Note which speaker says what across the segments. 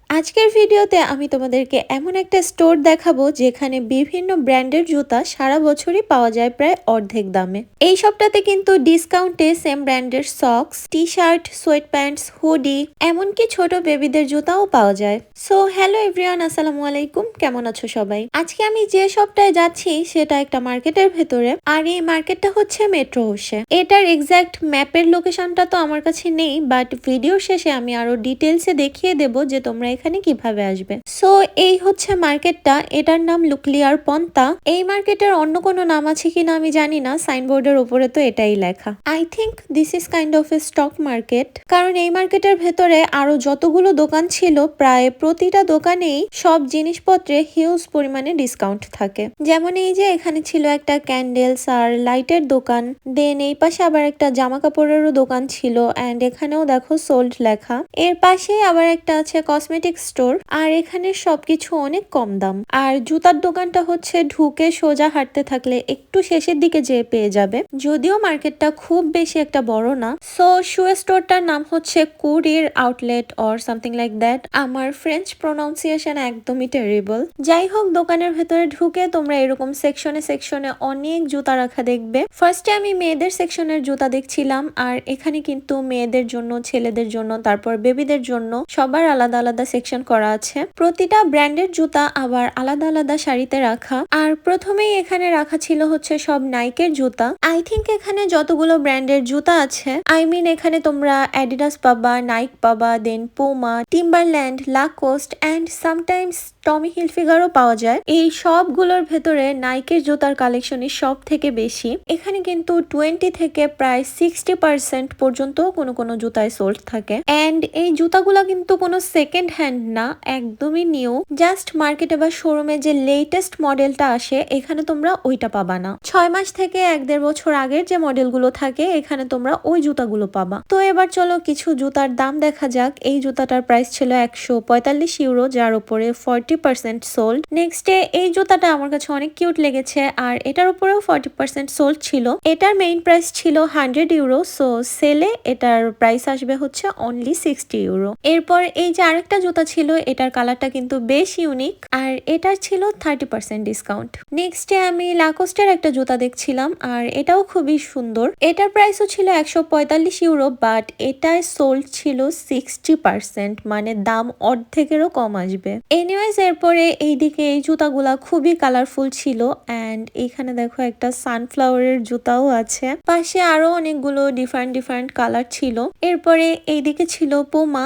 Speaker 1: আজকের ভিডিওতে আমি তোমাদেরকে এমন একটা স্টোর দেখাবো যেখানে বিভিন্ন ব্র্যান্ডের জুতা সারা বছরই পাওয়া যায় প্রায় অর্ধেক দামে। এই সপ্তাহে কিন্তু ডিসকাউন্টে সেম ব্র্যান্ডের socks, T shirt, sweat pants, hoodie, এমনকি ছোট বেবিদের জুতাও পাওয়া যায়। সো হ্যালো এভরিওয়ান, আসসালামু আলাইকুম, কেমন আছো সবাই? আজকে আমি যে সপ্তাহে যাচ্ছি সেটা একটা মার্কেটের ভেতরে, আর এই মার্কেটটা হচ্ছে মেট্রো হাউসে। এটার এক্সাক্ট ম্যাপের লোকেশনটা তো আমার কাছে নেই, বাট ভিডিওর শেষে আমি আরো ডিটেলসে দেখিয়ে দেবো যে তোমরা এখানে কিভাবে আসবে। সো এই হচ্ছে মার্কেটটা, এটার নাম লুকলিয়ার পন্তা। এই মার্কেটের অন্য কোনো নাম আছে কিনা আমি জানি না, সাইনবোর্ডের উপরে তো এটাই লেখা। I think this is kind of A stock market, কারণ এই মার্কেটের ভেতরে আরো যতগুলো দোকান ছিল প্রায় প্রতিটা দোকানেই সব জিনিসপত্রে হিউজ পরিমাণে ডিসকাউন্ট থাকে। যেমন এই যে এখানে ছিল একটা ক্যান্ডেলস আর লাইটের দোকান, দেন এই পাশে আবার একটা জামা কাপড়েরও দোকান ছিল, অ্যান্ড এখানেও দেখো সোল্ড লেখা। এর পাশেই আবার একটা আছে কসমেটিক স্টোর, আর এখানে সবকিছু অনেক কম দাম। আর জুতার দোকানটা হচ্ছে ঢুকে সোজা হাঁটতে থাকলে একটু শেষের দিকে যেয়ে পেয়ে যাবে, যদিও মার্কেটটা খুব বেশি একটা বড় না। সো শু স্টোরটার নাম হচ্ছে Courir outlet or something like that. আমার ফ্রেঞ্চ প্রোনাউন্সিয়েশন একদমই টেরিবল। যাই হোক, দোকানের ভেতরে ঢুকে তোমরা এরকম সেকশনে সেকশনে অনেক জুতা রাখা দেখবে। ফার্স্টে আমি মেয়েদের সেকশনের জুতা দেখছিলাম, আর এখানে কিন্তু মেয়েদের জন্য, ছেলেদের জন্য, তারপর বেবিদের জন্য সবার আলাদা আলাদা সেকশন করা আছে। প্রতিটা ব্র্যান্ডের জুতা আবার আলাদা আলাদা শাড়িতে রাখা। আর প্রথমেই এখানে রাখা ছিল হচ্ছে সব নাইকের জুতা। আই থিঙ্ক এখানে যতগুলো ব্র্যান্ডের জুতা আছে, আই মিন এখানে তোমরা অ্যাডিডাস পাবা, নাইক পাবা, then Puma, Timberland, Lacoste and sometimes Tommy হিলফিগারও পাওয়া যায়। এই সবগুলোর ভেতরে নাইকের জুতার কালেকশনই সব থেকে বেশি। এখানে কিন্তু 20 থেকে প্রায় 60% পর্যন্ত কোনো কোনো জুতায় সোল্ড থাকে। অ্যান্ড এই জুতাগুলা কিন্তু কোনো সেকেন্ড হ্যান্ড না, একদমই নিউ। জাস্ট মার্কেটে বা শোরুমে যে লেটেস্ট মডেলটা আসে এখানে তোমরা ওইটা পাবা না। 6 মাস থেকে 1-1.5 বছর আগের যে মডেলগুলো থাকে এখানে তোমরা ওই জুতাগুলো পাবা। তো এবার চলো কিছু জুতার দাম দেখা যাক। এই জুতাটার প্রাইস ছিল 145 ইউরো, যার উপরে 40% সোল্ড। নেক্সটে এই জুতাটা আমার কাছে অনেক কিউট লেগেছে, আর এটার উপরেও 40% সোল্ড ছিল। এটার মেইন প্রাইস ছিল 100 ইউরো, সো সেলে এটার প্রাইস আসবে হচ্ছে অনলি 60 ইউরো। এরপর এই যে আরেকটা জুতা ছিল, এটার কালারটা কিন্তু বেশ ইউনিক, আর এটার ছিল 30% ডিসকাউন্ট। নেক্সটে আমি লাকোস্টের একটা জুতা দেখছিলাম, আর এটাও খুবই সুন্দর। এটার প্রাইসও ছিল 145 ইউরো, বাট এটায় সোল্ড ছিল 60%, মানে দাম অর্ধেকেরও কম আসবে। এনিওয়েজ, এরপরে এইদিকে এই জুতাগুলা খুবই কালারফুল ছিল, অ্যান্ড এইখানে দেখো একটা সানফ্লাওয়ারের জুতাও আছে। পাশে আরো অনেকগুলো ডিফারেন্ট ডিফারেন্ট কালার ছিল। এরপরে এইদিকে ছিল পুমা,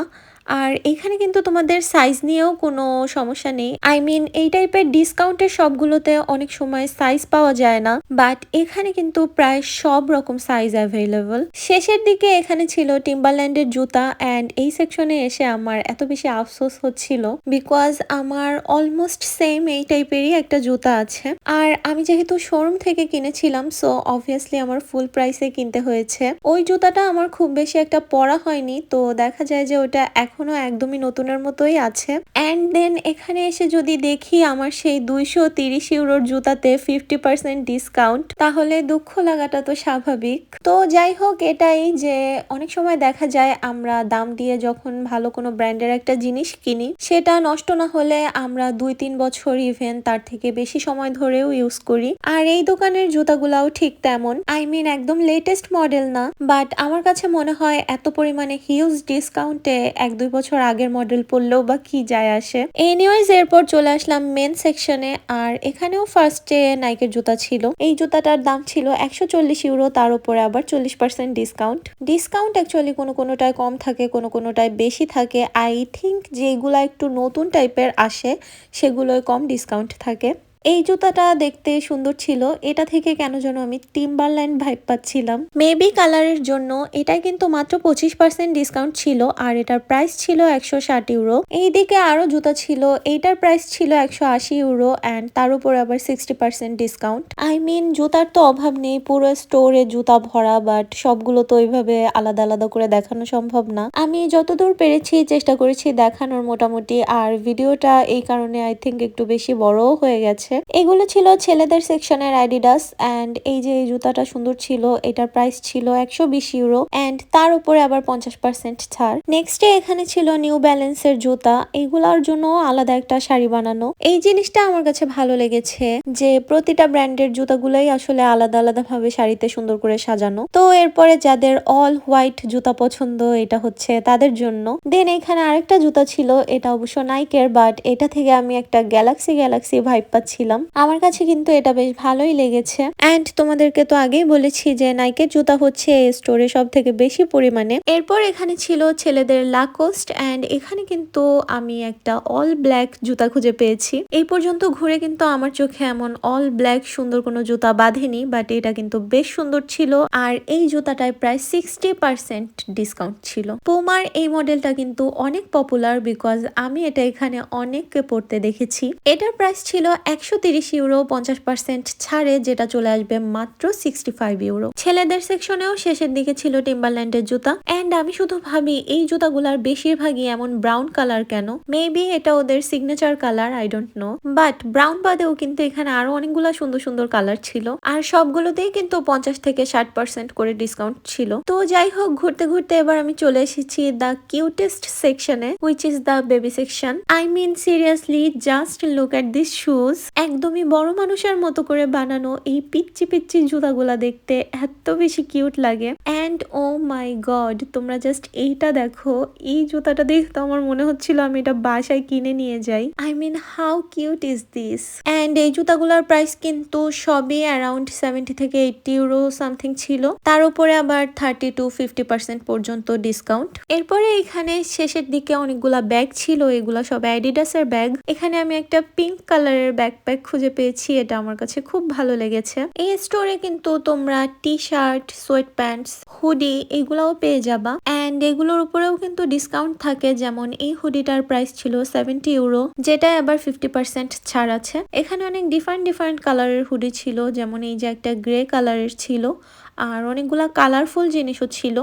Speaker 1: আর এখানে কিন্তু তোমাদের সাইজ নিয়েও কোনো সমস্যা নেই। আই মিন এই টাইপের ডিসকাউন্টের সবগুলোতে অনেক সময় সাইজ পাওয়া যায় না, বাট এখানে কিন্তু প্রায় সব রকম সাইজ অ্যাভেলেবল। শেষের দিকে এখানে ছিল টিম্বারল্যান্ডের জুতা, অ্যান্ড এই সেকশনে এসে আমার এত বেশি আফসোস হচ্ছিল, বিকজ আমার অলমোস্ট সেম এই টাইপেরই একটা জুতা আছে, আর আমি যেহেতু শোরুম থেকে কিনেছিলাম সো অবভিয়াসলি আমার ফুল প্রাইসে কিনতে হয়েছে। ওই জুতাটা আমার খুব বেশি একটা পরা হয়নি, তো দেখা যায় যে ওটা এখনো একদমই নতুনের মতোই আছে। অ্যান্ড দেন এখানে এসে যদি দেখি আমার সেই 230 ইউরোর জুতাতে 50% ডিসকাউন্ট, তাহলে দুঃখ লাগাটা তো স্বাভাবিক। তো যাই হোক, এটাই যে অনেক সময় দেখা যায় আমরা দাম দিয়ে যখন ভালো কোনো ব্র্যান্ডের একটা জিনিস কিনি, সেটা নষ্ট না হলে আমরা 2-3 বছর ইভেন তার থেকে বেশি সময় ধরেও ইউজ করি। আর এই দোকানের জুতাগুলাও ঠিক তেমন। আই মিন একদম লেটেস্ট মডেল না, বাট আমার কাছে মনে হয় এত পরিমাণে হিউজ ডিসকাউন্টে 1-2 বছর আগের মডেল পড়লেও বা কি যায় আসে। এনিওয়েজ, এরপর চলে আসলাম মেন সেকশনে, আর এখানেও ফার্স্টে নাইকের জুতা ছিল। এই জুতাটার দাম ছিল 140 ইউরো, তার উপরে আবার 40% ডিসকাউন্ট। ডিসকাউন্ট অ্যাকচুয়ালি কোনো কোনোটায় কম থাকে, কোনো কোনোটায় বেশি থাকে। আই থিঙ্ক যেগুলা একটু নতুন টাইপের আসে সেগুলোয় কম ডিসকাউন্ট থাকে। এই জুতাটা দেখতে সুন্দর ছিল, এটা থেকে কেন যেন আমি টিম্বারল্যান্ড ভাইব পাচ্ছিলাম, মেবি কালারের জন্য। এটাই কিন্তু মাত্র 25% ডিসকাউন্ট ছিল, আর এটার প্রাইস ছিল 160 ইউরো। এইদিকে আরো জুতা ছিল, এইটার প্রাইস ছিল 180 ইউরো, অ্যান্ড তার উপর আবার 60% ডিসকাউন্ট। আই মিন জুতার তো অভাব নেই, পুরো স্টোরে জুতা ভরা, বাট সবগুলো তো ওইভাবে আলাদা আলাদা করে দেখানো সম্ভব না। আমি যতদূর পেরেছি চেষ্টা করেছি দেখানোর মোটামুটি, আর ভিডিওটা এই কারণে আই থিঙ্ক একটু বেশি বড়ও হয়ে গেছে। আছে। এগুলো ছিল ছেলেদের সেকশনের অ্যাডিডাস এন্ড এই যে এই জুতাটা সুন্দর ছিল, এটার প্রাইস ছিল 120 ইউরো এন্ড তার উপরে আবার 50% ছাড়। নেক্সট এখানে ছিল নিউ ব্যালেন্সের জুতা, এগুলার জন্য আলাদা একটা শাড়ি বানানো। এই জিনিসটা আমার কাছে ভালো লেগেছে যে প্রতিটা ব্র্যান্ডের জুতাগুলাই আসলে আলাদা আলাদা ভাবে শাড়িতে সুন্দর করে সাজানো। তো এরপরে যাদের অল হোয়াইট জুতা পছন্দ এটা হচ্ছে তাদের জন্য। দেন এখানে আরেকটা জুতা ছিল, এটা অবশ্য নাইকের, বাট এটা থেকে আমি একটা গ্যালাক্সি ভাইব পাচ্ছিলাম। আমার কাছে কিন্তু এটা বেশ ভালোই লেগেছে এন্ড তোমাদেরকে তো আগেই বলেছি যে নাইকের জুতা হচ্ছে এই স্টোরে সব থেকে বেশি পরিমাণে। এরপর এখানে ছিল ছেলেদের লাকোস্ট এন্ড এখানে কিন্তু আমি একটা অল ব্ল্যাক জুতা খুঁজে পেয়েছি। এই পর্যন্ত ঘুরে কিন্তু আমার চোখে এমন অল ব্ল্যাক সুন্দর কোনো জুতা বাঁধেনি, বাট এটা কিন্তু বেশ সুন্দর ছিল আর এই জুতাটায় প্রায় 60% ডিসকাউন্ট ছিল। পুমার এই মডেলটা কিন্তু অনেক পপুলার বিকজ আমি এটা এখানে অনেককে পড়তে দেখেছি। এটার প্রাইস ছিল 130 ইউরো 50% ছাড়ে, যেটা চলে আসবে মাত্র 65 ইউরো। ছেলেদের সেকশনেও শেষের দিকে ছিল টিম্বারল্যান্ডের জুতা এন্ড আমি শুধু ভাবি এই জুতাগুলার বেশিরভাগই এমন ব্রাউন কালার কেন। মেবি এটা ওদের signature colour, I don't know, but brown বাদেও কিন্তু এখানে আরো অনেকগুলা সুন্দর সুন্দর কালার ছিল আর সবগুলোতেই কিন্তু 50 থেকে 60% করে ডিসকাউন্ট ছিল। তো যাই হোক, ঘুরতে ঘুরতে এবার আমি চলে এসেছি দ্য কিউটেস্ট সেকশনে, which is the baby section. I mean seriously just look at this shoes. একদমই বড় মানুষের মতো করে বানানো এই পিচ্চি পিচ্চি জুতাগুলা দেখতে এত বেশি কিউট লাগে এন্ড ও মাই গড, তোমরা জাস্ট এইটা দেখো। এই জুতাটা দেখতে আমার মনে হচ্ছিল আমি এটা বাসায় কিনে নিয়ে যাই। I mean how cute is this. And এই জুতাগুলার প্রাইস কিন্তু সবই অ্যারাউন্ড 70 থেকে 80 ইউরো সামথিং ছিল, তার উপরে আবার 30 to 50% পর্যন্ত ডিসকাউন্ট। এরপরে এখানে শেষের দিকে অনেকগুলা ব্যাগ ছিল, এগুলা সব অ্যাডিডাসের ব্যাগ। এখানে আমি একটা পিঙ্ক কালারের ব্যাকপ্যাক খুঁজে পেয়েছি, এটা আমার কাছে খুব ভালো লেগেছে। এই স্টোরে কিন্তু তোমরা T shirt, sweat pants, hoodie এগুলাও পেয়ে যাবা এন্ড এগুলোর উপরেও কিন্তু ডিসকাউন্ট থাকে। যেমন এই হুডিটার প্রাইস ছিল 70 ইউরো, যেটা আবার 50% ছাড় আছে। এখানে অনেক ডিফারেন্ট কালারের হুডি ছিল, যেমন এই যে একটা গ্রে কালারের ছিল আর অনেকগুলা কালারফুল জিনিসও ছিল।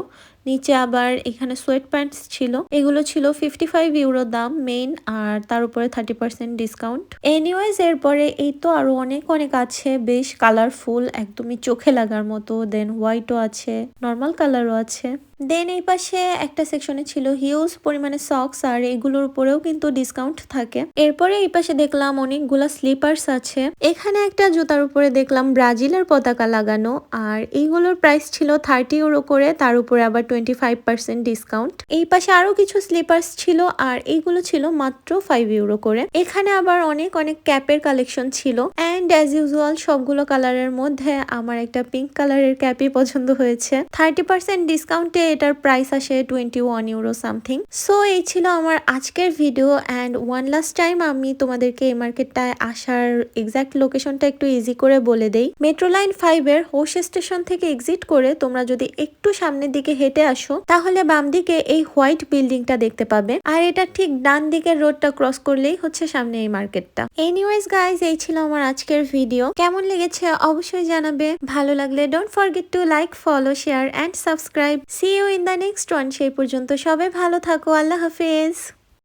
Speaker 1: নিচে আবার এখানে সোয়েট প্যান্টস ছিল, এগুলো ছিল 55 ইউরো দাম মেইন আর তার উপরে 30% ডিসকাউন্ট। এনিওয়েজ এরপরে এই তো আরো অনেক আছে, বেশ কালারফুল, একদমই চোখে লাগার মতো। দেন হোয়াইটও আছে, নর্মাল কালারও আছে। দেন এই পাশে একটা সেকশনে ছিল হিউজ পরিমাণে সক্স আর এগুলোর উপরেও কিন্তু ডিসকাউন্ট থাকে। এরপরে এই পাশে দেখলাম অনেকগুলা স্লিপার্স আছে। এখানে একটা জুতার উপরে দেখলাম ব্রাজিলের পতাকা লাগানো আর এইগুলোর প্রাইস ছিল 30 ইউরো করে, তার উপরে আবার 25% ডিসকাউন্ট। এই পাশে আরো কিছু স্লিপার্স ছিল আর এইগুলো ছিল মাত্র 5 ইউরো করে। এখানে আবার অনেক ক্যাপের কালেকশন ছিল এন্ড অ্যাজ ইউজুয়াল সবগুলো কালারের মধ্যে আমার একটা পিঙ্ক কালারের ক্যাপই পছন্দ হয়েছে। 30% ডিসকাউন্টে এটার প্রাইস আসে 21 ইউরো সামথিং। সো এই ছিল আমার আজকের video and one last time আমি তোমাদেরকে এই মার্কেটটায় আসার এক্সাক্ট লোকেশনটা একটু ইজি করে বলে দেই। মেট্রো লাইন 5 এর হোস স্টেশন থেকে এক্সিট করে তোমরা যদি একটু সামনের দিকে হেঁটে আসো তাহলে বাম দিকে এই হোয়াইট বিল্ডিংটা দেখতে পাবে আর এটা ঠিক ডান দিকের রোডটা ক্রস করলেই হচ্ছে সামনে এই মার্কেটটা। এনিওয়েজ গাইজ, এই ছিল আমার আজকের ভিডিও। কেমন লেগেছে অবশ্যই জানাবে। ভালো লাগলে don't forget to like, follow, share and subscribe. See you in the next one. সেই পর্যন্ত সবাই ভালো থাকো। আল্লাহ হাফেজ।